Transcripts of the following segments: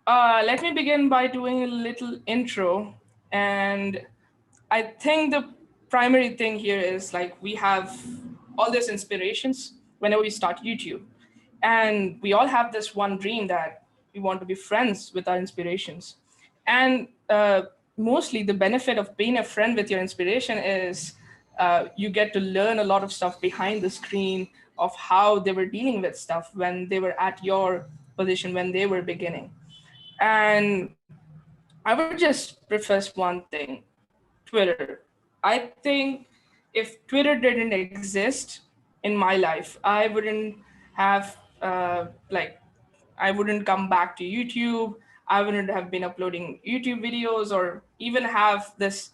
Let me begin by doing a little intro. And I think the primary thing here is like we have all these inspirations whenever we start YouTube. And we all have this one dream that we want to be friends with our inspirations. And mostly the benefit of being a friend with your inspiration is you get to learn a lot of stuff behind the screen of how they were dealing with stuff when they were at your position, when they were beginning. And I would just preface one thing. Twitter. I think if Twitter didn't exist in my life, I wouldn't have like I wouldn't come back to YouTube. I wouldn't have been uploading YouTube videos or even have this.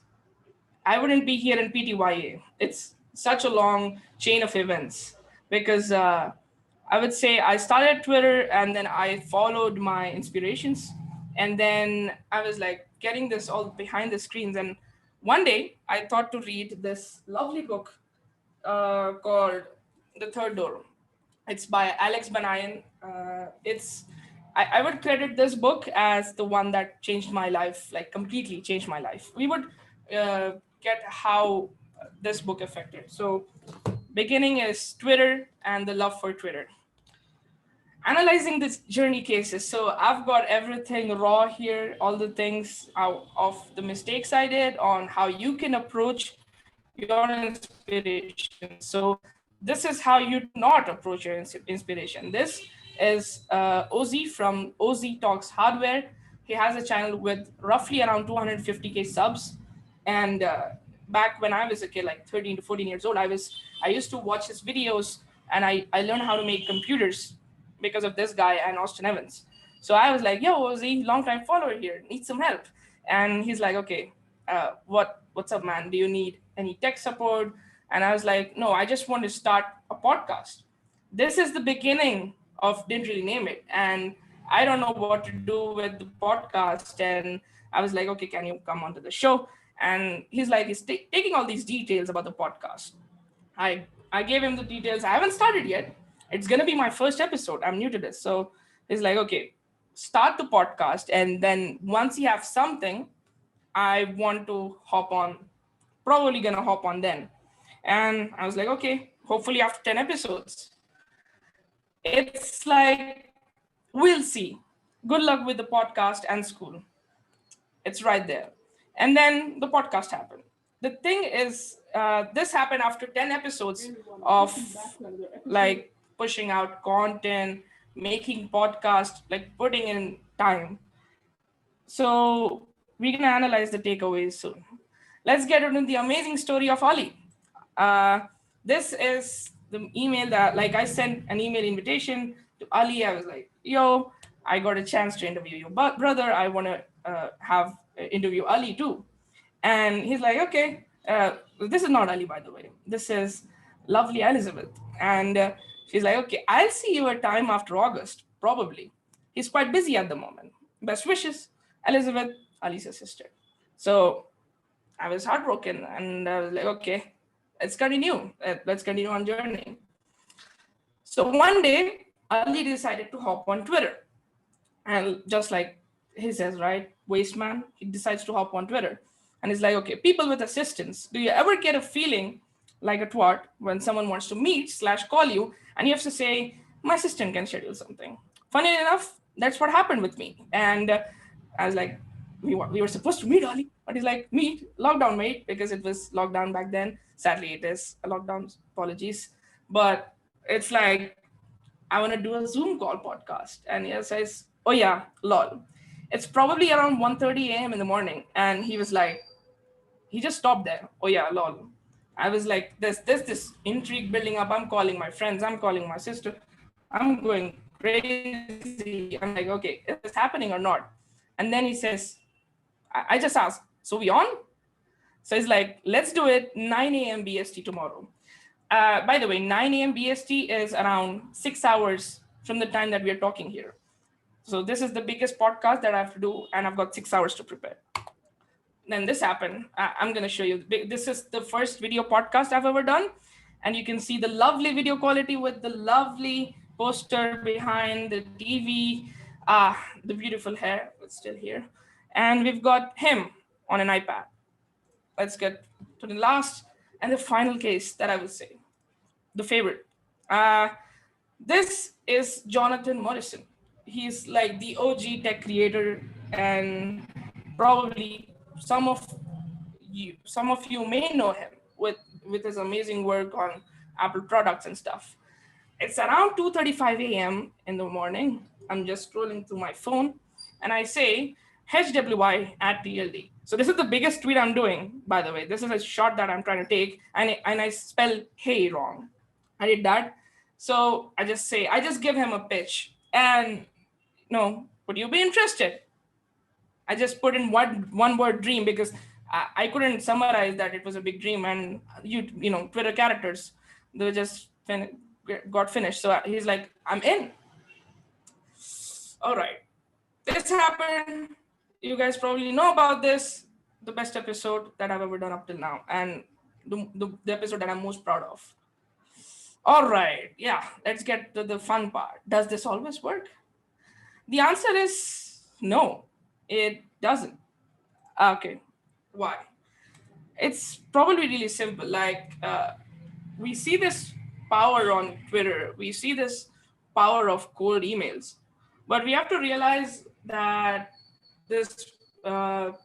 I wouldn't be here in PTYA. It's such a long chain of events because I would say I started Twitter and then I followed my inspirations. And then I was like getting this all behind the screens. And one day I thought to read this lovely book called The Third Door. It's by Alex Banayan. I would credit this book as the one that changed my life, like completely changed my life. We would uh, get how this book affected. So, beginning is Twitter and the love for Twitter. Analyzing this journey cases. So I've got everything raw here, all the things out of the mistakes I did on how you can approach your inspiration. So this is how you do not approach your inspiration. This is Ozzy from Ozzy Talks Hardware. He has a channel with roughly around 250K subs. And back when I was a kid, like 13 to 14 years old, I used to watch his videos and I learned how to make computers because of this guy and Austin Evans. So I was like, yo, Ozzy, long time follower here, need some help. And he's like, okay, what's up, man? Do you need any tech support? And I was like, no, I just want to start a podcast. This is the beginning of didn't really name it. And I don't know what to do with the podcast. And I was like, okay, can you come onto the show? And he's like, he's taking all these details about the podcast. I gave him the details. I haven't started yet. It's gonna be my first episode. I'm new to this. So he's like, okay, start the podcast. And then once you have something, I want to hop on, probably gonna hop on then. And I was like, okay, hopefully after 10 episodes. It's like, we'll see. Good luck with the podcast and school. It's right there. And then the podcast happened. The thing is, this happened after 10 episodes of like pushing out content, making podcast, like putting in time. So we're gonna analyze the takeaways soon. Let's get into the amazing story of Ali. Uh, this is the email that like I sent an email invitation to Ali. I was like, yo, I got a chance to interview you, but brother, I want to have interview Ali too. And he's like, okay, this is not Ali, by the way. This is lovely Elizabeth. And she's like, okay, I'll see you at time after August, probably. He's quite busy at the moment. Best wishes, Elizabeth, Ali's sister. So I was heartbroken and I was like, okay, let's continue. Let's continue on journey. So one day, Ali decided to hop on Twitter. And just like he says, right, waste man, he decides to hop on Twitter. And he's like, okay, people with assistants, do you ever get a feeling like a twat when someone wants to meet / call you and you have to say, my assistant can schedule something? Funny enough, that's what happened with me. And I was like, we were supposed to meet, Ali. But he's like, meet, lockdown, mate, because it was lockdown back then. Sadly, it is a lockdown, apologies. But it's like, I want to do a Zoom call podcast. And he says, oh yeah, lol. It's probably around 1:30 a.m. in the morning. And he was like, he just stopped there. Oh yeah, lol. I was like, there's this intrigue building up. I'm calling my friends. I'm calling my sister. I'm going crazy. I'm like, okay, is this happening or not? And then he says, I just asked, so we on? So he's like, let's do it 9 a.m. BST tomorrow. By the way, 9 a.m. BST is around 6 hours from the time that we are talking here. So this is the biggest podcast that I have to do, and I've got 6 hours to prepare. Then this happened. I'm going to show you. This is the first video podcast I've ever done. And you can see the lovely video quality with the lovely poster behind the TV. The beautiful hair, it's still here. And we've got him on an iPad. Let's get to the last and the final case that I will say, the favorite. Uh, this is Jonathan Morrison. He's like the OG tech creator, and probably some of you may know him with his amazing work on Apple products and stuff. It's around 2:35 a.m. in the morning. I'm just scrolling through my phone and I say HWY at TLD. So this is the biggest tweet I'm doing, by the way. This is a shot that I'm trying to take, and I spell hey wrong. I did that. So I just give him a pitch. And no, would you be interested? I just put in one word dream because I couldn't summarize that it was a big dream, and Twitter characters, they just got finished. So he's like, I'm in. All right, this happened. You guys probably know about this. The best episode that I've ever done up till now, and the episode that I'm most proud of. All right, yeah, let's get to the fun part. Does this always work? The answer is no, it doesn't. Okay, why? It's probably really simple. We see this power on Twitter, we see this power of cold emails, but we have to realize that this, cold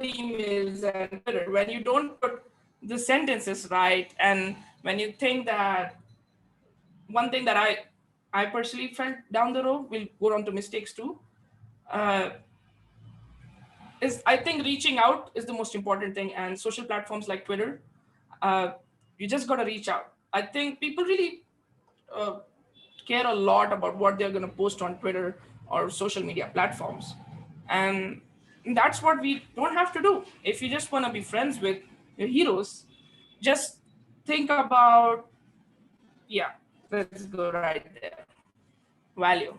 emails and Twitter, when you don't put the sentences right, and when you think that one thing that I personally felt down the road, we'll go on to mistakes too. Uh, is I think reaching out is the most important thing, and social platforms like Twitter, uh, you just got to reach out. I think people really uh, care a lot about what they're going to post on Twitter or social media platforms, and that's what we don't have to do. If you just want to be friends with your heroes, just think about, yeah, let's go right there. Value.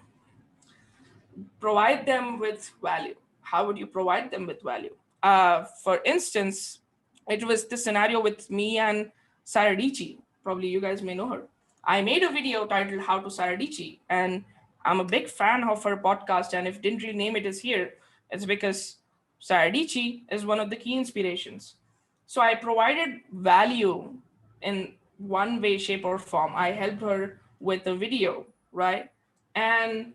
Provide them with value. How would you provide them with value? For instance, it was the scenario with me and Saradici. Probably you guys may know her. I made a video titled How to Saradici, and I'm a big fan of her podcast. And if Didn't Rename It is here, it's because Saradici is one of the key inspirations. So I provided value in one way, shape, or form. I helped her with a video, right? And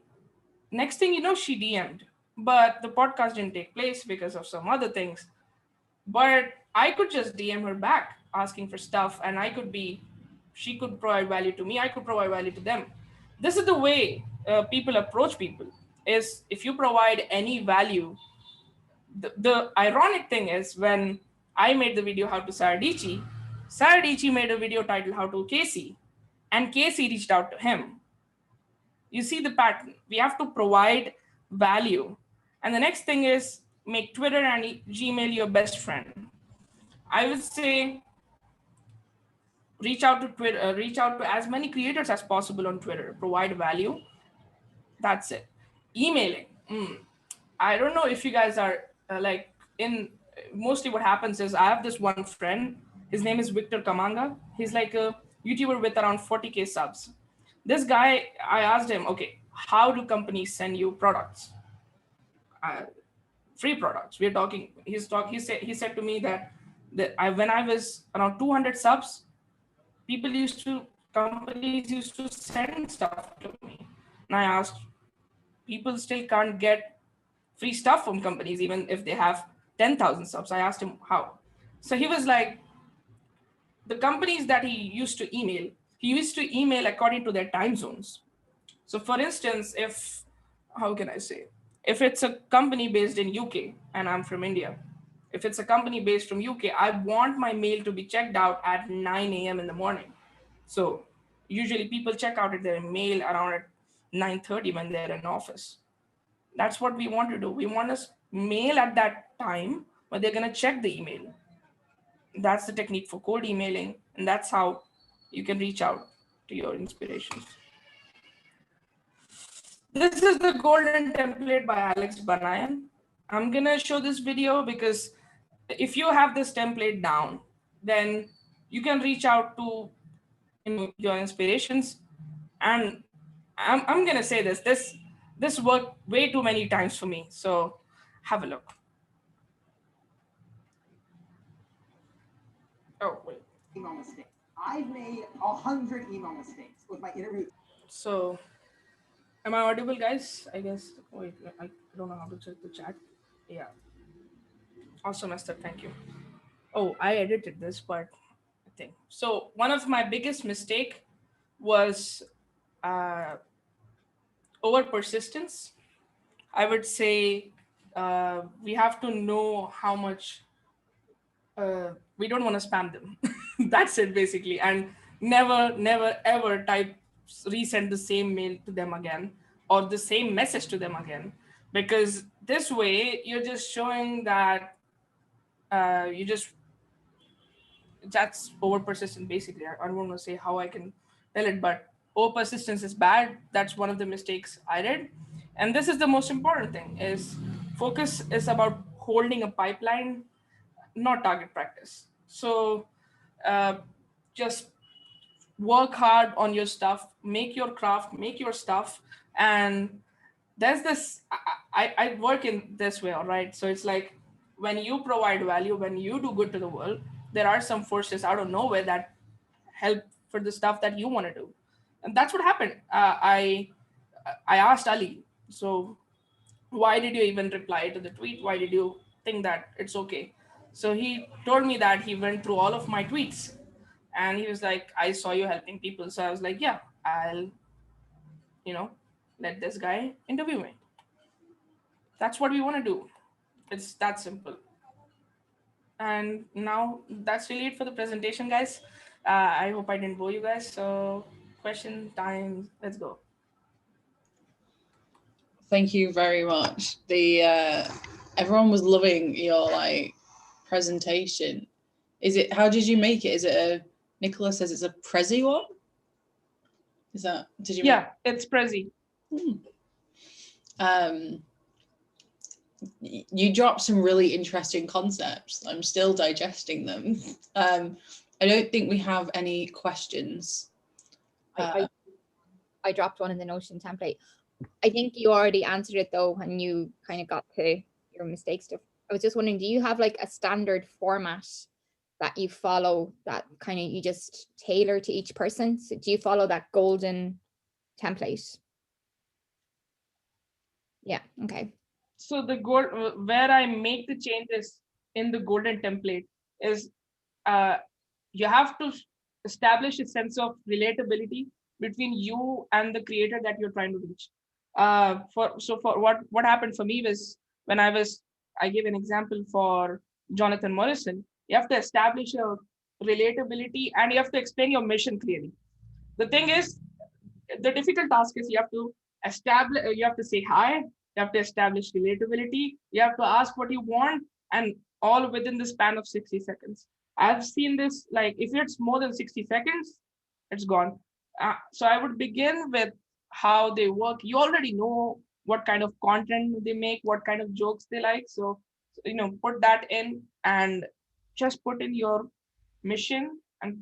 next thing you know, she DM'd. But the podcast didn't take place because of some other things. But I could just DM her back asking for stuff, and she could provide value to me, I could provide value to them. This is the way people approach people, is if you provide any value. The ironic thing is when I made the video How to Saradici made a video titled How to Casey, and Casey reached out to him. You see the pattern. We have to provide value. And the next thing is make Twitter and Gmail your best friend. I would say reach out to Twitter, reach out to as many creators as possible on Twitter, provide value. That's it. Emailing. I don't know if you guys are in mostly what happens is I have this one friend. His name is Victor Kamanga. He's like a YouTuber with around 40K subs. This guy, I asked him, okay, how do companies send you products? Free products. We're talking. He said to me that when I was around 200 subs, companies used to send stuff to me, and I asked, people still can't get free stuff from companies even if they have 10,000 subs. I asked him how. So he was like, the companies that he used to email according to their time zones. So for instance, how can I say, if it's a company based in UK and I'm from India, if it's a company based from UK, I want my mail to be checked out at 9 a.m. in the morning. So usually people check out at their mail around at 9:30 when they're in office. That's what we want to do. We want to mail at that time, but they're going to check the email. That's the technique for cold emailing, and that's how you can reach out to your inspirations. This is the golden template by Alex Banayan. I'm going to show this video because if you have this template down, then you can reach out to your inspirations. And I'm going to say this this worked way too many times for me. So have a look. Oh, wait. Email mistake. I've made 100 email mistakes with my interview. So, am I audible, guys? I guess. Wait, I don't know how to check the chat. Yeah. Awesome, Esther. Thank you. Oh, I edited this, but I think so. One of my biggest mistake was uh, over persistence. I would say we have to know how much we don't want to spam them. That's it basically, and never ever type resend the same mail to them again or the same message to them again, because this way you're just showing that you just that's over persistent basically. I don't want to say how I can tell it, but over persistence is bad. That's one of the mistakes I did. And this is the most important thing is focus is about holding a pipeline, not target practice. So uh, just work hard on your stuff, make your craft, make your stuff. And there's this I work in this way, all right? So it's like when you provide value, when you do good to the world, there are some forces out of nowhere that help for the stuff that you want to do. And that's what happened. I asked Ali, so why did you even reply to the tweet? Why did you think that it's okay? So he told me that he went through all of my tweets and he was like, I saw you helping people. So I was like, yeah, I'll, you know, let this guy interview me. That's what we want to do. It's that simple. And now that's really it for the presentation, guys. I hope I didn't bore you guys. So question time, let's go. Thank you very much. The everyone was loving your like presentation. Is it? How did you make it? Is it a? Nicola says it's a Prezi one. Is that? Did you? Yeah, it's Prezi. Um, you dropped some really interesting concepts. I'm still digesting them. I don't think we have any questions. I dropped one in the Notion template. I think you already answered it though, when you kind of got to your mistake stuff. I was just wondering, do you have like a standard format that you follow that kind of you just tailor to each person? So do you follow that golden template? Yeah, okay. So the gold where I make the changes in the golden template is uh, you have to establish a sense of relatability between you and the creator that you're trying to reach. For what happened for me was when I gave an example for Jonathan Morrison. You have to establish a relatability and you have to explain your mission clearly. The thing is, the difficult task is you have to say hi, you have to establish relatability, you have to ask what you want, and all within the span of 60 seconds. I've seen this, like if it's more than 60 seconds, it's gone. So I would begin with how they work. You already know what kind of content they make, what kind of jokes they like. So put that in and just put in your mission and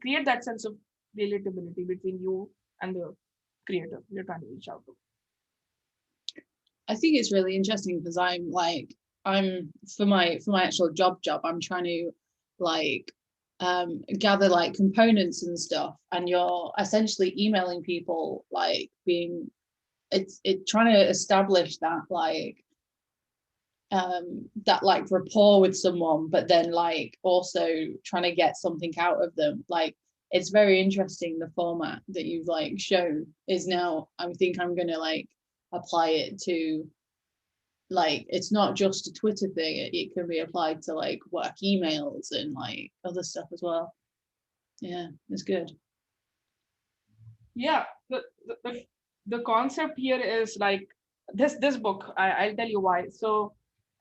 create that sense of relatability between you and the creator you're trying to reach out to. I think it's really interesting because I'm for my actual job, I'm trying to like gather like components and stuff, and you're essentially emailing people like being it's trying to establish that that like rapport with someone, but then like also trying to get something out of them. Like it's very interesting. The format that you've like shown is now I think I'm gonna like apply it to like it's not just a Twitter thing, it can be applied to like work emails and like other stuff as well. Yeah, it's good. Yeah, the concept here is like this book. I'll tell you why. So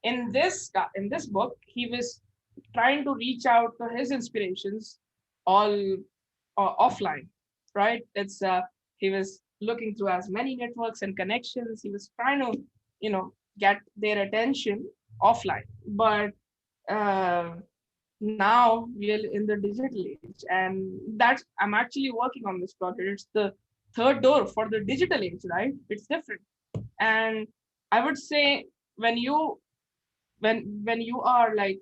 in this book, he was trying to reach out to his inspirations all offline, right? It's he was looking through as many networks and connections. He was trying to get their attention offline, but uh, now we are in the digital age, and that's I'm actually working on this project. It's the third door for the digital age, right? It's different. And I would say when you are like,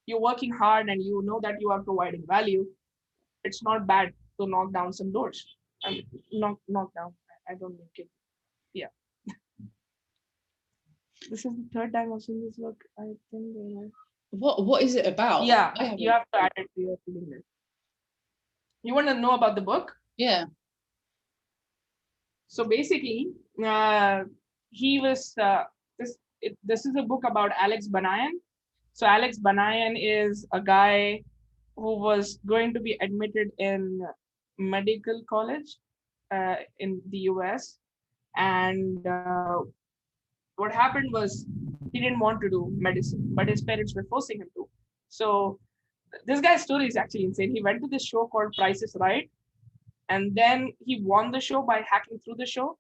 you're working hard and you know that you are providing value, it's not bad to knock down some doors. I mean, knock down. I don't make it. Yeah. This is the third time I've seen this book. I think. What is it about? Yeah, I haven't. you have to add it to your reading list. You want to know about the book? Yeah. So basically, he was this is a book about Alex Banayan. So Alex Banayan is a guy who was going to be admitted in medical college in the US, and what happened was he didn't want to do medicine, but his parents were forcing him to. So this guy's story is actually insane. He went to this show called Price is Right, and then he won the show by hacking through the show,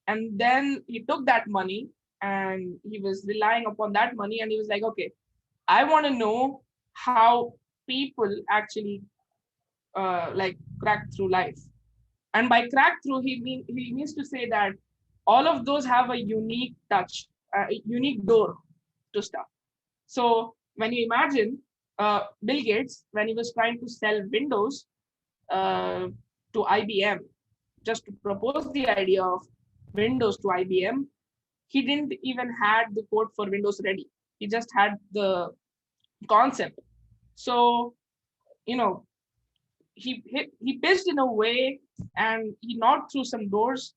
and then he took that money and he was relying upon that money, and he was like, okay, I want to know how people actually like crack through life. And by crack through, he means to say that all of those have a unique touch, a unique door to stuff. So when you imagine Bill Gates, when he was trying to sell Windows to IBM, just to propose the idea of Windows to IBM, he didn't even had the code for Windows ready. He just had the concept. So, you know, he pitched in a way, and he knocked through some doors.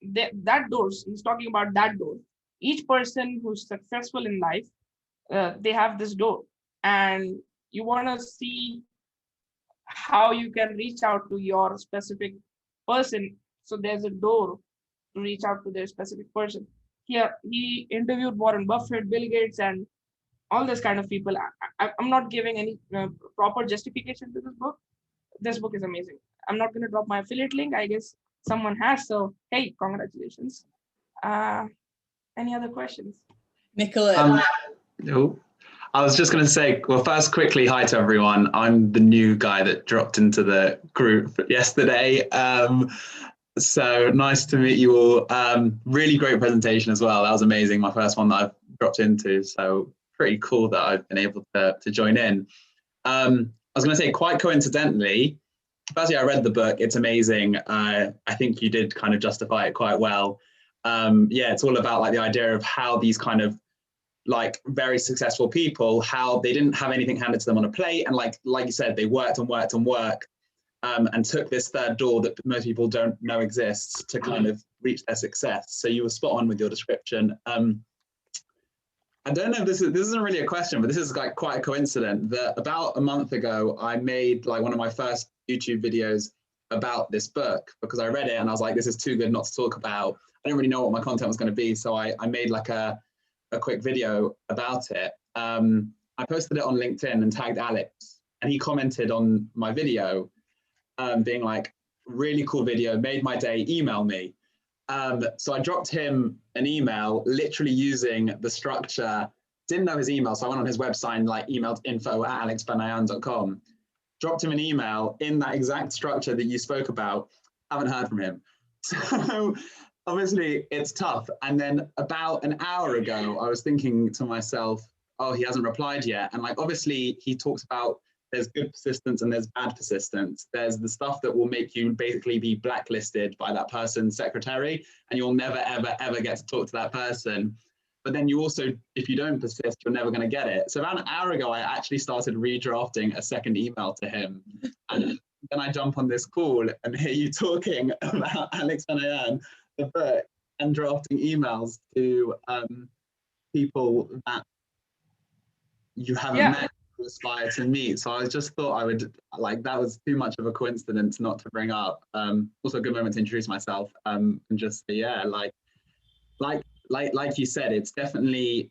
That doors, he's talking about that door. Each person who's successful in life, they have this door, and you want to see how you can reach out to your specific person. So there's a door to reach out to their specific person. Here, he interviewed Warren Buffett, Bill Gates, and all this kind of people. I'm not giving any proper justification to this book. This book is amazing. I'm not going to drop my affiliate link. I guess someone has. So, hey, congratulations. Any other questions? Nicola. No. I was just going to say, well, first, quickly, hi to everyone. I'm the new guy that dropped into the group yesterday. So nice to meet you all. Really great presentation as well. That was amazing. My first one that I've dropped into. So pretty cool that I've been able to join in. I was going to say, quite coincidentally, firstly, I read the book. It's amazing. I think you did kind of justify it quite well. Yeah, it's all about like the idea of how these kind of like very successful people, how they didn't have anything handed to them on a plate. And like you said, they worked and worked and worked and took this third door that most people don't know exists to kind of reach their success. So you were spot on with your description. I don't know if this isn't really a question, but this is like quite a coincidence that about a month ago, I made like one of my first YouTube videos about this book because I read it and I was like, this is too good not to talk about. I didn't really know what my content was going to be. So I made like a quick video about it. I posted it on LinkedIn and tagged Alex, and he commented on my video being like, really cool video, made my day, email me. So I dropped him an email, literally using the structure, didn't know his email. So I went on his website and like emailed info@alexbanayan.com, dropped him an email in that exact structure that you spoke about, haven't heard from him. So obviously it's tough. And then about an hour ago, I was thinking to myself, oh, he hasn't replied yet. And like, obviously he talks about there's good persistence and there's bad persistence. There's the stuff that will make you basically be blacklisted by that person's secretary and you'll never, ever, ever get to talk to that person. But then you also, if you don't persist, you're never going to get it. So about an hour ago, I actually started redrafting a second email to him. And then I jump on this call and hear you talking about Alex Banayan, the book, and drafting emails to people that you haven't met, who aspire to meet. So I just thought I would, like, that was too much of a coincidence not to bring up. Also a good moment to introduce myself and just, yeah, like you said, it's definitely,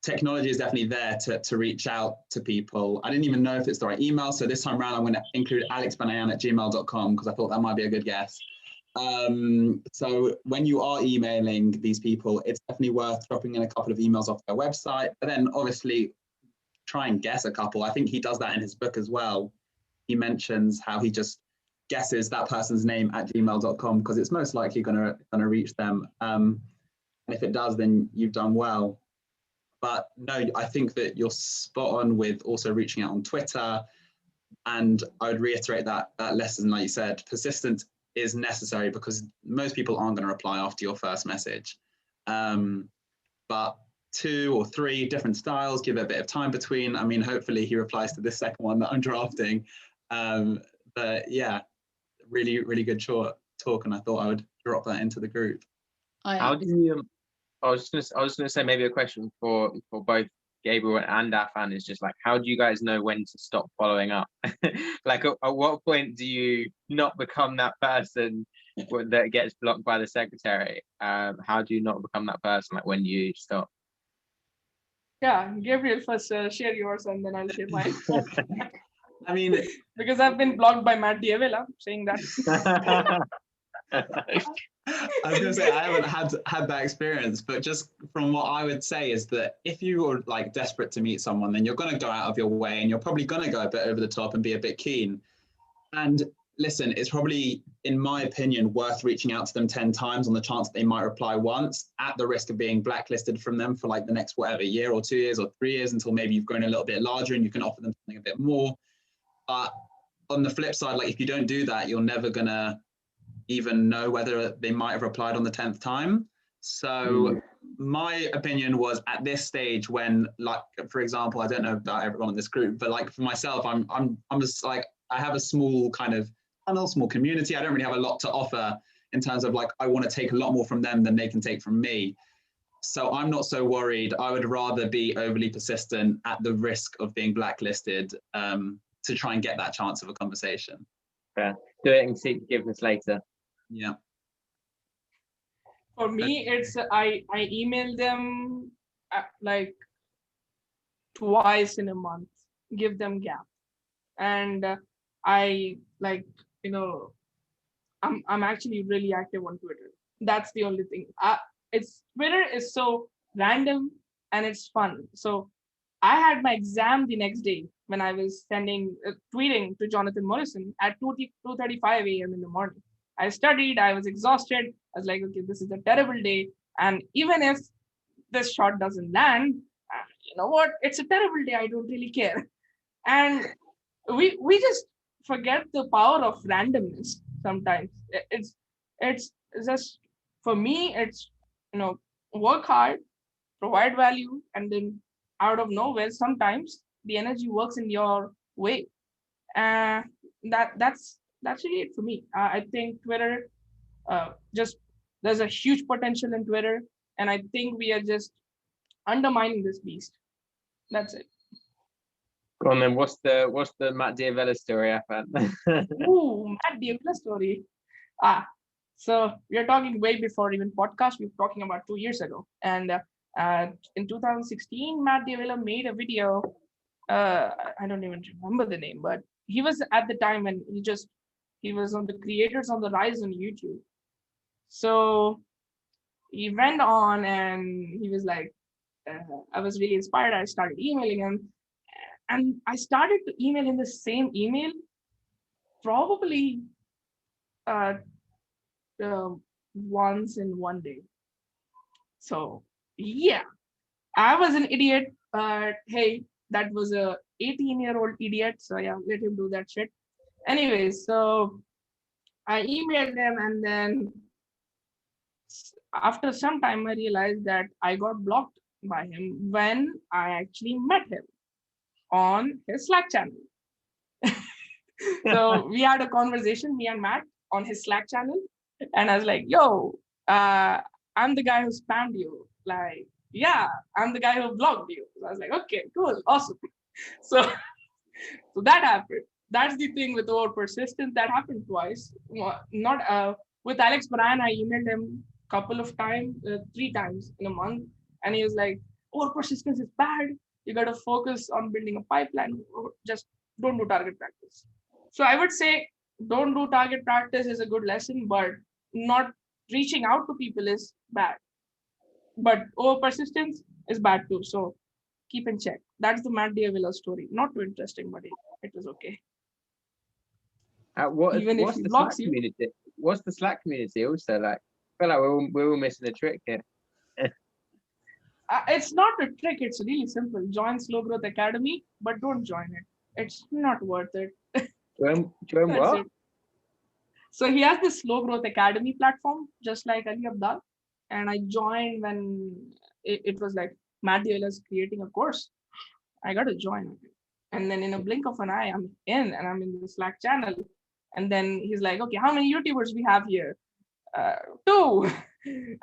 technology is definitely there to reach out to people. I didn't even know if it's the right email. So this time around, I'm going to include alexbanayan@gmail.com because I thought that might be a good guess. So when you are emailing these people, it's definitely worth dropping in a couple of emails off their website, but then obviously try and guess a couple. I think he does that in his book as well. He mentions how he just guesses that person's name at gmail.com, because it's most likely gonna reach them. And if it does, then you've done well. But no, I think that you're spot on with also reaching out on Twitter. And I would reiterate that lesson, like you said, persistence is necessary, because most people aren't going to reply after your first message. But 2 or 3 different styles, give it a bit of time between. I mean, hopefully he replies to this second one that I'm drafting. But yeah, really, really good short talk, and I thought I would drop that into the group. How do you? I was gonna say maybe a question for both Gabriel and Affan is just like, how do you guys know when to stop following up? Like, at what point do you not become that person that gets blocked by the secretary? How do you not become that person? Like, when do you stop? Yeah, Gabriel, first share yours and then I'll share mine. I mean, because I've been blocked by Matt Diavela saying that. I was going to say I haven't had that experience, but just from what I would say is that if you are like desperate to meet someone, then you're going to go out of your way, and you're probably going to go a bit over the top and be a bit keen. And listen, it's probably, in my opinion, worth reaching out to them 10 times on the chance that they might reply once, at the risk of being blacklisted from them for like the next whatever year or 2 years or 3 years, until maybe you've grown a little bit larger and you can offer them something a bit more. But on the flip side, like if you don't do that, you're never going to even know whether they might have replied on the 10th time. So my opinion was, at this stage, when, like, for example, I don't know about everyone in this group, but like for myself, I'm just like, I have a small kind of small community. I don't really have a lot to offer in terms of like, I want to take a lot more from them than they can take from me. So I'm not so worried. I would rather be overly persistent at the risk of being blacklisted to try and get that chance of a conversation. Yeah. Do it and seek forgiveness later. Yeah. For me, it's I email them like twice in a month, give them gap, and I like, you know, I'm actually really active on Twitter. That's the only thing. It's Twitter is so random and it's fun. So I had my exam the next day when I was tweeting to Jonathan Morrison at 2:35 a.m. in the morning. I studied, I was exhausted. I was like, okay, this is a terrible day. And even if this shot doesn't land, you know what? It's a terrible day. I don't really care. And we just forget the power of randomness sometimes. It's just, for me, it's, you know, work hard, provide value, and then out of nowhere, sometimes the energy works in your way. That's really it for me. I think Twitter, just there's a huge potential in Twitter, and I think we are just undermining this beast. That's it. Go on then. What's the Matt Diavela story, Affan? Ooh, Matt Diavela story. So we are talking way before even podcast. We were talking about 2 years ago, and in 2016, Matt Diavela made a video. I don't even remember the name, but he was at the time when he was on the creators on the rise on YouTube. So he went on and he was like, I was really inspired. I started emailing him, and I started to email him the same email probably once in one day. So yeah, I was an idiot, but hey, that was a 18-year-old idiot. So yeah, let him do that shit. Anyways, so I emailed him, and then after some time, I realized that I got blocked by him when I actually met him on his Slack channel. So we had a conversation, me and Matt, on his Slack channel, and I was like, "Yo, I'm the guy who spammed you." Like, yeah, I'm the guy who blocked you. So I was like, "Okay, cool, awesome." So that happened. That's the thing with over persistence. That happened twice. Not with Alex Bryan. I emailed him a couple of times, 3 times in a month, and he was like, "Over persistence is bad. You got to focus on building a pipeline. Just don't do target practice." So I would say don't do target practice is a good lesson, but not reaching out to people is bad. But over persistence is bad too. So keep in check. That's the Matt Diavela story. Not too interesting, but it was okay. Even if What's he the blocks Slack you. community? What's the Slack community also like? I feel like we're all missing a trick here. It's not a trick. It's really simple. Join Slow Growth Academy, but don't join it. It's not worth it. Join That's what? it. So he has this Slow Growth Academy platform, just like Ali Abdal. And I joined when it was like Matt Deal is creating a course. I got to join. And then in a blink of an eye, I'm in and I'm in the Slack channel. And then he's like, okay, how many YouTubers we have here? 2.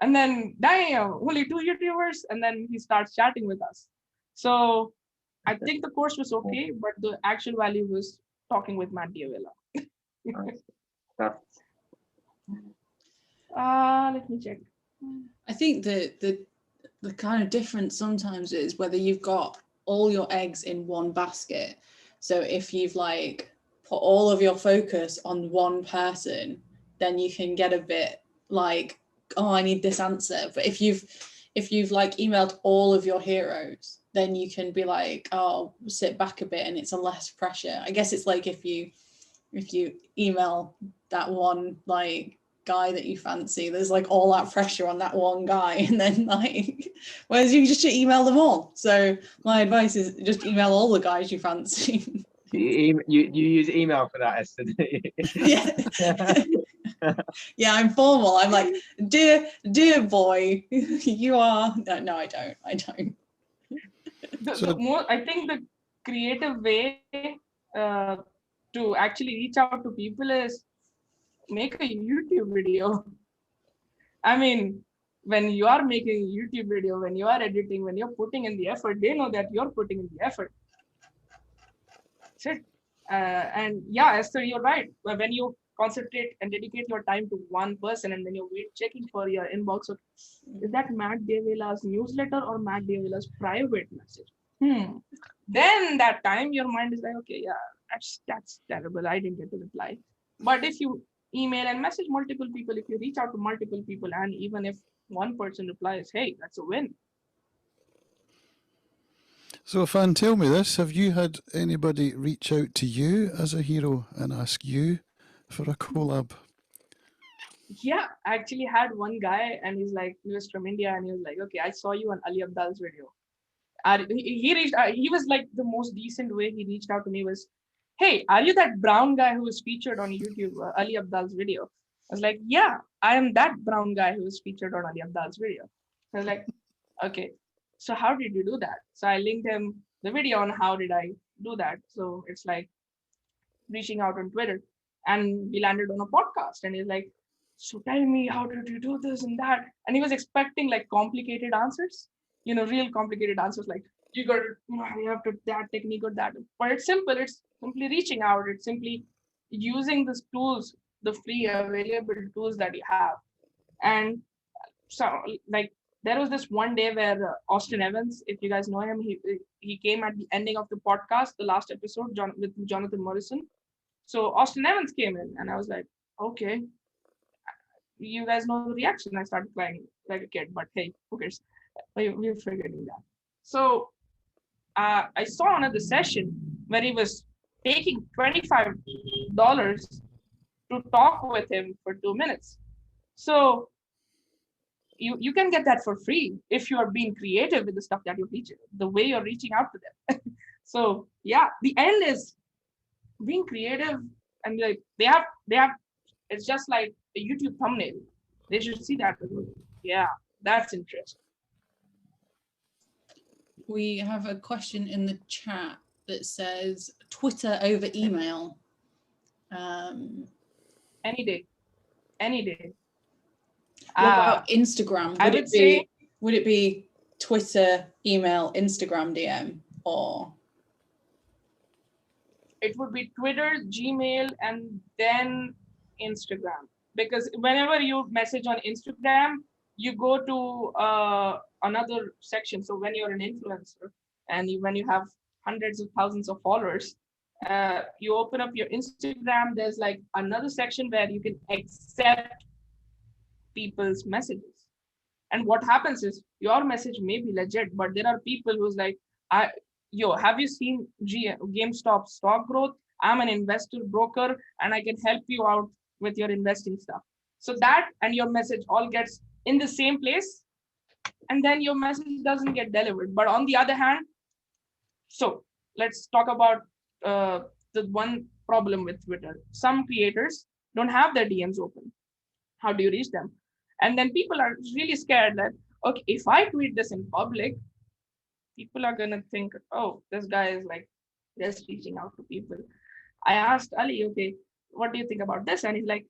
And then, damn, only 2 YouTubers. And then he starts chatting with us. So I think the course was okay, but the actual value was talking with Matt Diavela. Let me check. I think the kind of difference sometimes is whether you've got all your eggs in one basket. So if you've like put all of your focus on one person, then you can get a bit like, oh, I need this answer. But if you've like emailed all of your heroes, then you can be like, oh, sit back a bit and it's a less pressure. I guess it's like if you email that one like guy that you fancy, there's like all that pressure on that one guy, and then like, whereas you just email them all. So my advice is just email all the guys you fancy. You use email for that, Esther. Yeah. Yeah, I'm formal. I'm like, dear boy, you are. No, I don't. I think the creative way to actually reach out to people is make a YouTube video. I mean, when you are making a YouTube video, when you are editing, when you're putting in the effort, they know that you're putting in the effort. That's it. And yeah, Esther, you're right. When you concentrate and dedicate your time to one person and then you're checking for your inbox, so is that Matt Diavela's newsletter or Matt Diavela's private message? Then that time your mind is like, okay, yeah, that's terrible. I didn't get to reply. But if you email and message multiple people, if you reach out to multiple people, and even if one person replies, hey, that's a win. So, Affan, tell me this. Have you had anybody reach out to you as a hero and ask you for a collab? Yeah, I actually had one guy and he was from India and he was like, okay, I saw you on Ali Abdal's video. He was like the most decent way he reached out to me was, hey, are you that brown guy who was featured on YouTube, Ali Abdal's video? I was like, yeah, I am that brown guy who was featured on Ali Abdal's video. I was like, okay, so how did you do that? So I linked him the video on how did I do that. So it's like reaching out on Twitter, and we landed on a podcast and he's like, so tell me, how did you do this and that? And he was expecting like complicated answers, real complicated answers, like you have to that technique or that. But it's simple. It's simply reaching out. It's simply using these tools, the free available tools that you have. And so like there was this one day where Austin Evans, if you guys know him, he came at the ending of the podcast, the last episode, with Jonathan Morrison. So Austin Evans came in and I was like, okay, you guys know the reaction. I started crying like a kid, but hey, who cares? We're forgetting that. So I saw another session where he was taking $25 to talk with him for 2 minutes. So you can get that for free if you are being creative with the stuff that you're teaching, the way you're reaching out to them. So yeah, the end is being creative, and like they have it's just like a YouTube thumbnail. They should see that. Yeah, that's interesting. We have a question in the chat that says Twitter over email. Any day. What about Instagram? Would it be Twitter, email, Instagram DM, or? It would be Twitter, Gmail, and then Instagram. Because whenever you message on Instagram, you go to another section. So when you're an influencer and when you have hundreds of thousands of followers, you open up your Instagram, there's like another section where you can accept people's messages. And what happens is your message may be legit, but there are people who's like, have you seen GameStop stock growth? I'm an investor broker and I can help you out with your investing stuff. So that and your message all gets in the same place, and then your message doesn't get delivered. But on the other hand, so let's talk about the one problem with Twitter. Some creators don't have their DMs open. How do you reach them? And then people are really scared that, okay, if I tweet this in public, people are gonna think, oh, this guy is like just reaching out to people. I asked Ali, okay, what do you think about this? And he's like,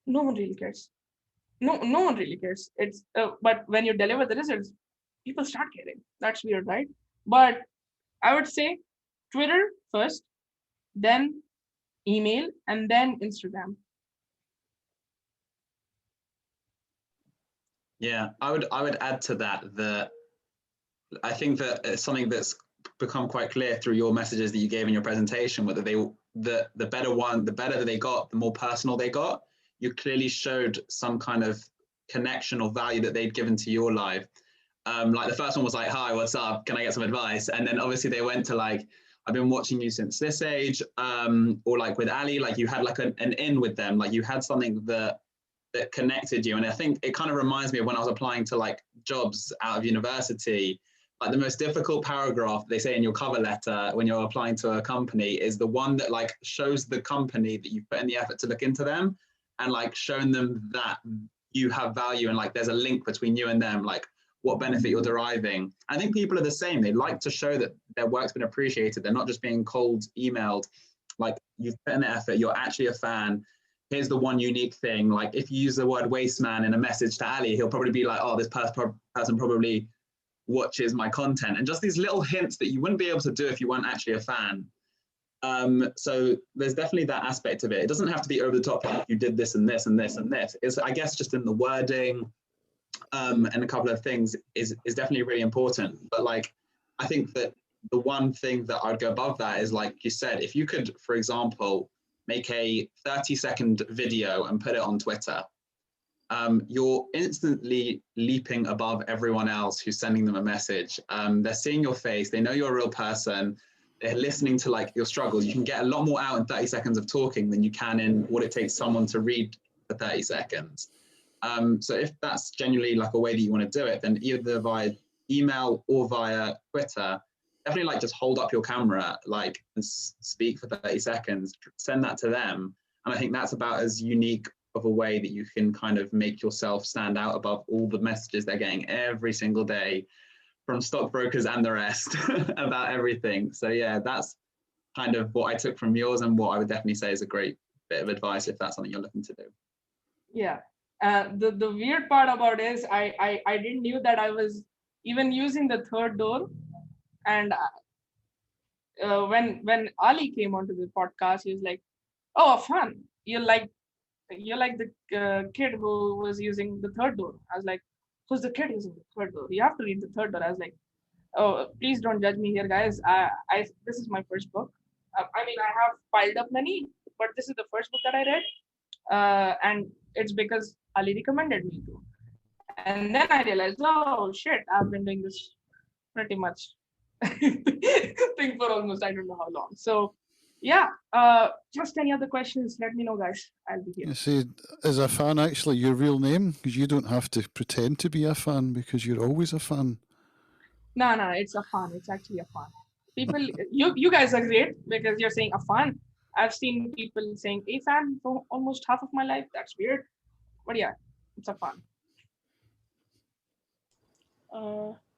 no one really cares. No one really cares. It's but when you deliver the results, people start caring. That's weird, right? But I would say Twitter first, then email, and then Instagram. Yeah, I would add to that that I think that it's something that's become quite clear through your messages that you gave in your presentation, whether the better that they got, the more personal they got. You clearly showed some kind of connection or value that they'd given to your life. Like the first one was like, hi, what's up? Can I get some advice? And then obviously they went to like, I've been watching you since this age, or like with Ali, like you had like an in with them, like you had something that connected you. And I think it kind of reminds me of when I was applying to like jobs out of university, like the most difficult paragraph they say in your cover letter when you're applying to a company is the one that like shows the company that you've put in the effort to look into them and like showing them that you have value and like there's a link between you and them, like what benefit you're deriving. I think people are the same. They like to show that their work's been appreciated. They're not just being cold emailed, like you've put in the effort, you're actually a fan. Here's the one unique thing. Like if you use the word waste man in a message to Ali, he'll probably be like, oh, this person probably watches my content. And just these little hints that you wouldn't be able to do if you weren't actually a fan. So there's definitely that aspect of it. It doesn't have to be over the top. Like you did this and this and this and this. It's, I guess, just in the wording and a couple of things is definitely really important. But like, I think that the one thing that I'd go above that is, like you said, if you could, for example, make a 30-second video and put it on Twitter, you're instantly leaping above everyone else who's sending them a message. They're seeing your face. They know you're a real person. They're listening to like your struggles. You can get a lot more out in 30 seconds of talking than you can in what it takes someone to read for 30 seconds. So if that's genuinely like a way that you want to do it, then either via email or via Twitter, definitely like just hold up your camera, like and speak for 30 seconds, send that to them. And I think that's about as unique of a way that you can kind of make yourself stand out above all the messages they're getting every single day from stockbrokers and the rest about everything. So yeah, that's kind of what I took from yours and what I would definitely say is a great bit of advice if that's something you're looking to do. Yeah. The weird part about it is I didn't knew that I was even using the third door. And when Ali came onto the podcast, he was like, "Oh, Affan, you're like the kid who was using the third door." I was like, "Who's the kid using the third door? You have to read the third door." I was like, "Oh, please don't judge me here, guys. I this is my first book. I mean, I have piled up many, but this is the first book that I read, and it's because Ali recommended me to." And then I realized, oh shit, I've been doing this pretty much thing for almost I don't know how long. So yeah, just any other questions, let me know, guys. I'll be here. You see, is Affan actually your real name? Because you don't have to pretend to be a fan because you're always a fan. No, it's Affan. It's actually Affan. People, you guys are great because you're saying Affan. I've seen people saying a fan for almost half of my life. That's weird. But yeah, it's Affan.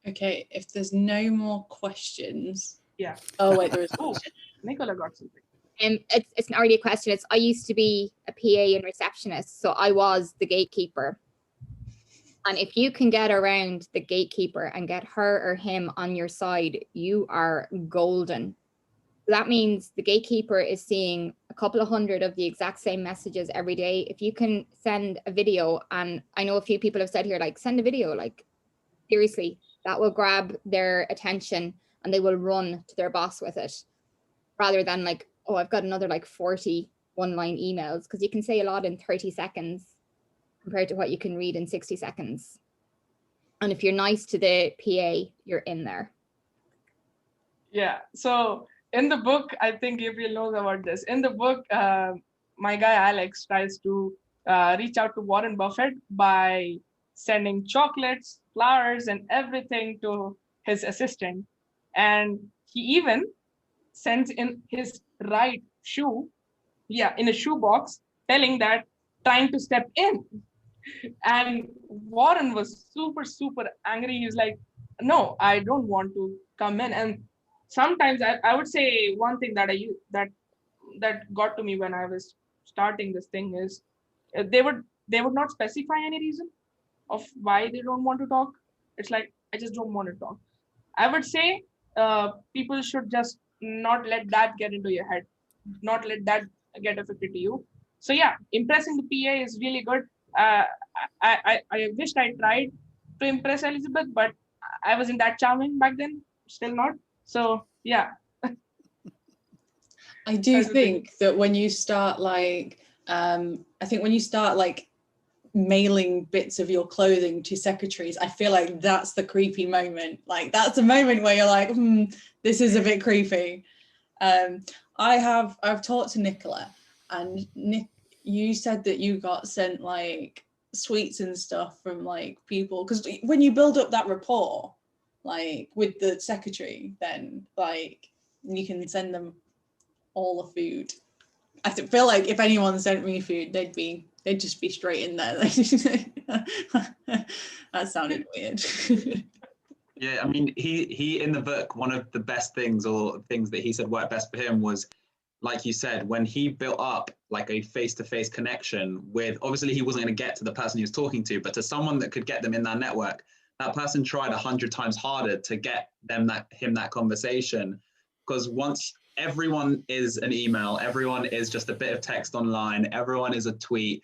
Okay, if there's no more questions. Yeah. Oh wait, there is. Oh, Nicola got something. It's not really a question. It's I used to be a PA and receptionist, so I was the gatekeeper. And if you can get around the gatekeeper and get her or him on your side, you are golden. That means the gatekeeper is seeing a couple of hundred of the exact same messages every day. If you can send a video, and I know a few people have said here, like, send a video, like, seriously, that will grab their attention and they will run to their boss with it, rather than like, oh, I've got another like 40 one-line emails, because you can say a lot in 30 seconds compared to what you can read in 60 seconds. And if you're nice to the PA, you're in there. Yeah. So in the book, I think Gabriel knows about this. In the book, my guy Alex tries to reach out to Warren Buffett by sending chocolates, flowers, and everything to his assistant. And he even sends in his right shoe, yeah, in a shoebox, telling that trying to step in. And Warren was super, super angry. He was like, no, I don't want to come in. And sometimes I would say one thing that that got to me when I was starting this thing is they would not specify any reason of why they don't want to talk. It's like, I just don't want to talk. I would say people should just not let that get into your head, not let that get affected to you. So yeah, impressing the PA is really good. Uh, I wished I tried to impress Elizabeth, but I wasn't that charming back then. Still not. So yeah, I do that's the thing. think that when you start I think when you start like mailing bits of your clothing to secretaries, I feel like that's the creepy moment. Like that's a moment where you're like, this is a bit creepy. I've talked to Nicola, and Nick, you said that you got sent like sweets and stuff from like people, because when you build up that rapport like with the secretary, then like you can send them all the food. I feel like if anyone sent me food, they'd just be straight in there. That sounded weird. Yeah, I mean, he in the book, one of the best things or things that he said worked best for him was, like you said, when he built up like a face-to-face connection with, obviously he wasn't going to get to the person he was talking to, but to someone that could get them in that network, that person tried 100 times harder to get him that conversation. Because once everyone is an email, everyone is just a bit of text online, everyone is a tweet,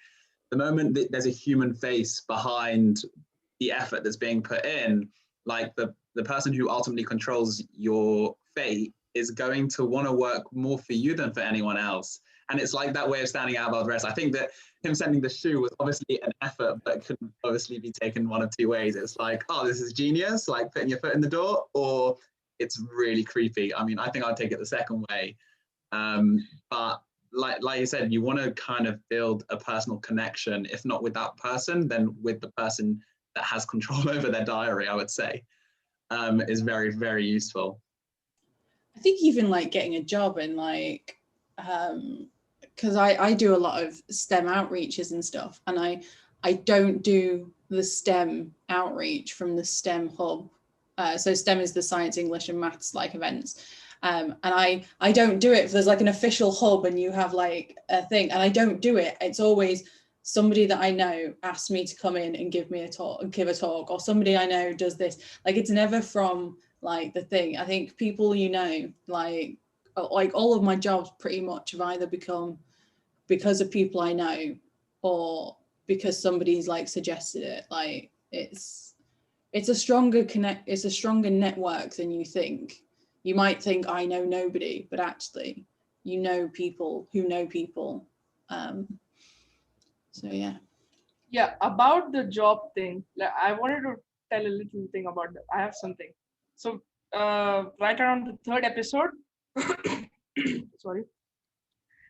the moment that there's a human face behind the effort that's being put in, like the person who ultimately controls your fate is going to want to work more for you than for anyone else. And it's like that way of standing out above the rest. I think that him sending the shoe was obviously an effort, but it could obviously be taken one of two ways. It's like, oh, this is genius, like putting your foot in the door, or it's really creepy. I mean, I think I'd take it the second way. But like you said, you want to kind of build a personal connection, if not with that person, then with the person that has control over their diary, I would say, is very, very useful. I think even like getting a job and like, because I do a lot of STEM outreaches and stuff, and I don't do the STEM outreach from the STEM hub. So STEM is the science, English, and maths like events. And I don't do it if there's like an official hub and you have like a thing, and I don't do it. It's always somebody that I know asks me to come in and give a talk, or somebody I know does this. Like it's never from like the thing. I think people, like all of my jobs pretty much have either become because of people I know or because somebody's like suggested it. Like it's a stronger network than you think. You might think I know nobody, but actually you know people who know people. So yeah. Yeah, about the job thing, I wanted to tell a little thing about that. I have something. So right around the third episode, sorry,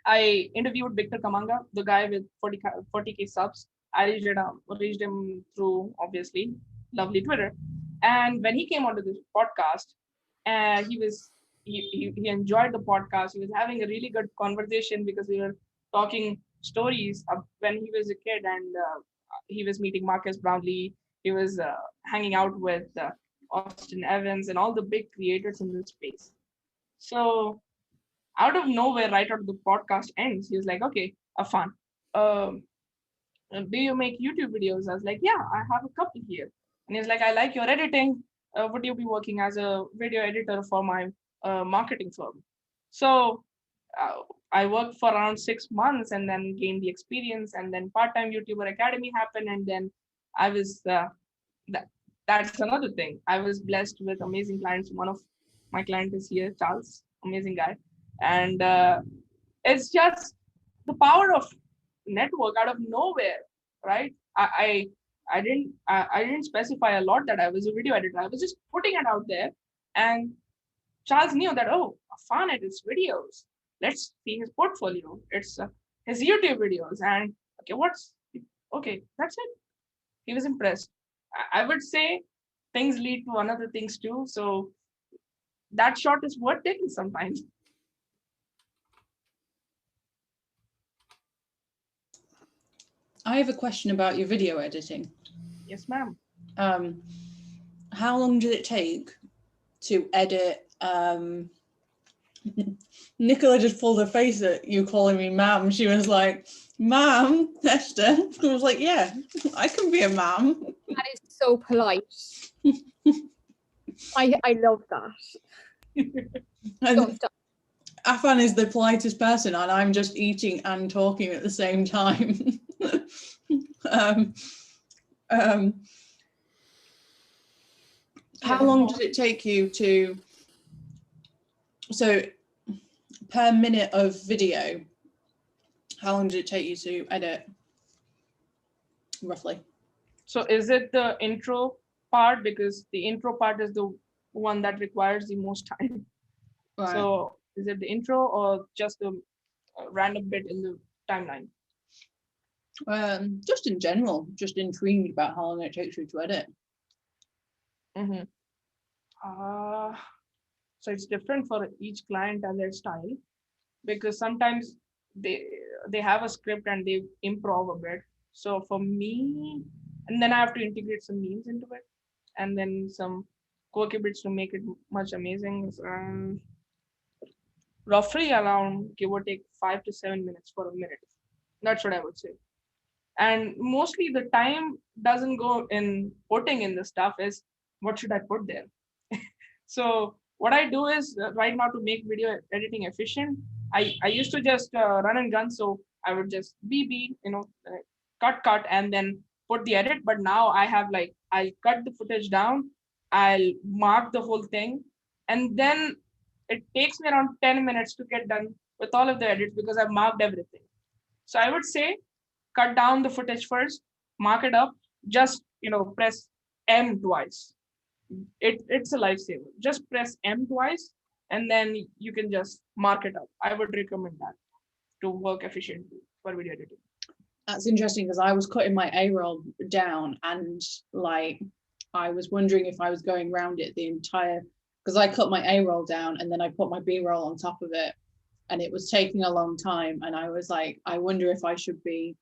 I interviewed Victor Kamanga, the guy with 40K subs. I reached him through, obviously, lovely Twitter. And when he came onto this podcast, he enjoyed the podcast. He was having a really good conversation because we were talking stories of when he was a kid, and he was meeting Marcus Brownlee. He was hanging out with Austin Evans and all the big creators in the space. So out of nowhere, right out of the podcast ends, he was like, okay, Affan, um, do you make YouTube videos? I was like, yeah, I have a couple here. And he's like, I like your editing. Would you be working as a video editor for my marketing firm? So I worked for around 6 months and then gained the experience. And then part-time YouTuber Academy happened. And then I was, that's another thing. I was blessed with amazing clients. One of my clients is here, Charles, amazing guy. And it's just the power of network out of nowhere, right? I didn't specify a lot that I was a video editor. I was just putting it out there, and Charles knew that, oh, Affan edits videos. Let's see his portfolio. It's his YouTube videos. And okay, that's it. He was impressed. I would say things lead to another things too. So that shot is worth taking sometimes. I have a question about your video editing. Yes, ma'am. How long did it take to edit? Nicola just pulled her face at you calling me ma'am. She was like, "Ma'am, Esther." I was like, "Yeah, I can be a ma'am." That is so polite. I love that. Don't stop. Affan is the politest person, and I'm just eating and talking at the same time. How long did it take you to, so per minute of video, how long did it take you to edit, roughly? So is it the intro part? Because the intro part is the one that requires the most time. Right. So is it the intro or just the random bit in the timeline? Just in general, just intrigued about how long it takes you to edit. Mm-hmm. So it's different for each client and their style, because sometimes they have a script and they improv a bit. So for me, and then I have to integrate some memes into it, and then some quirky bits to make it much amazing. Roughly around, give or take, 5 to 7 minutes for a minute. That's what I would say. And mostly the time doesn't go in putting in the stuff, is what should I put there. So what I do is right now, to make video editing efficient, I used to just run and gun. So I would just cut and then put the edit. But now I have I'll cut the footage down, I'll mark the whole thing, and then it takes me around 10 minutes to get done with all of the edits because I've marked everything. So I would say cut down the footage first, mark it up, just press M twice. It's a lifesaver. Just press M twice, and then you can just mark it up. I would recommend that to work efficiently for video editing. That's interesting, because I was cutting my A-roll down, and I was wondering if I was going around it the entire, because I cut my A-roll down and then I put my B-roll on top of it, and it was taking a long time, and I was like, I wonder if I should be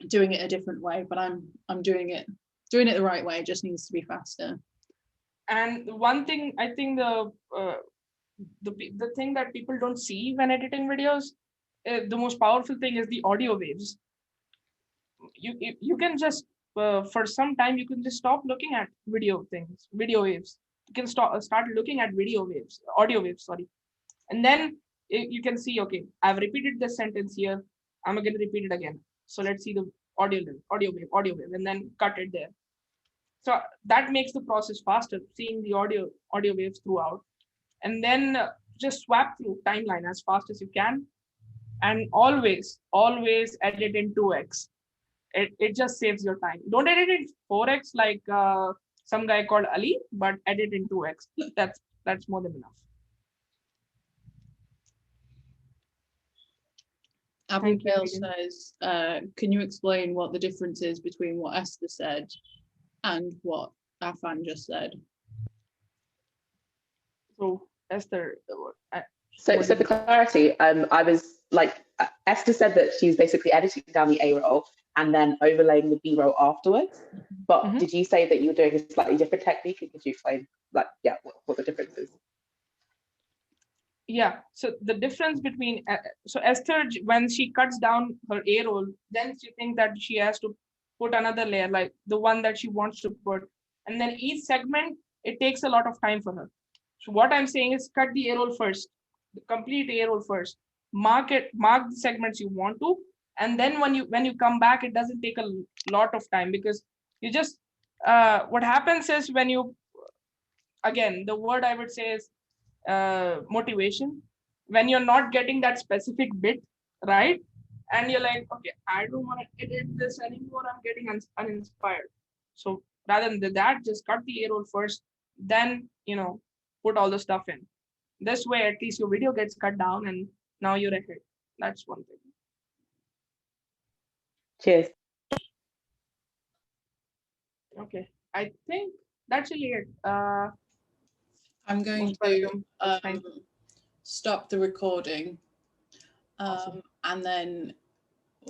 doing it a different way, but I'm doing it the right way. It just needs to be faster. And one thing, I think the thing that people don't see when editing videos, the most powerful thing is the audio waves. You can just for some time you can just stop looking at video waves. You can start looking at audio waves, sorry. And then you can see, okay, I've repeated this sentence here, I'm going to repeat it again. So let's see the audio wave, and then cut it there. So that makes the process faster, seeing the audio waves throughout. And then just swap through timeline as fast as you can, and always edit in 2x. It just saves your time. Don't edit in 4x like some guy called Ali, but edit in 2x. That's more than enough. Abigail says, can you explain what the difference is between what Esther said and what Affan just said? So Esther, so for clarity, I was like, Esther said that she's basically editing down the A roll and then overlaying the B roll afterwards. But did you say that you were doing a slightly different technique? And could you explain, what the difference is? Yeah, so the difference between so Esther, when she cuts down her A roll, then she thinks that she has to put another layer, like the one that she wants to put, and then each segment, it takes a lot of time for her. So what I'm saying is, cut the A roll first, the complete A roll first, mark the segments you want to, and then when you come back, it doesn't take a lot of time, because you just what happens is, when you, again, the word I would say is motivation. When you're not getting that specific bit right, and you're like, okay, I don't want to edit this anymore, I'm getting uninspired. So rather than that, just cut the A roll first, then put all the stuff in. This way, at least your video gets cut down and now you're ahead. That's one thing. Cheers. Okay, I think that's really it. I'm going Most to welcome. Thank you. stop the recording. Awesome. And then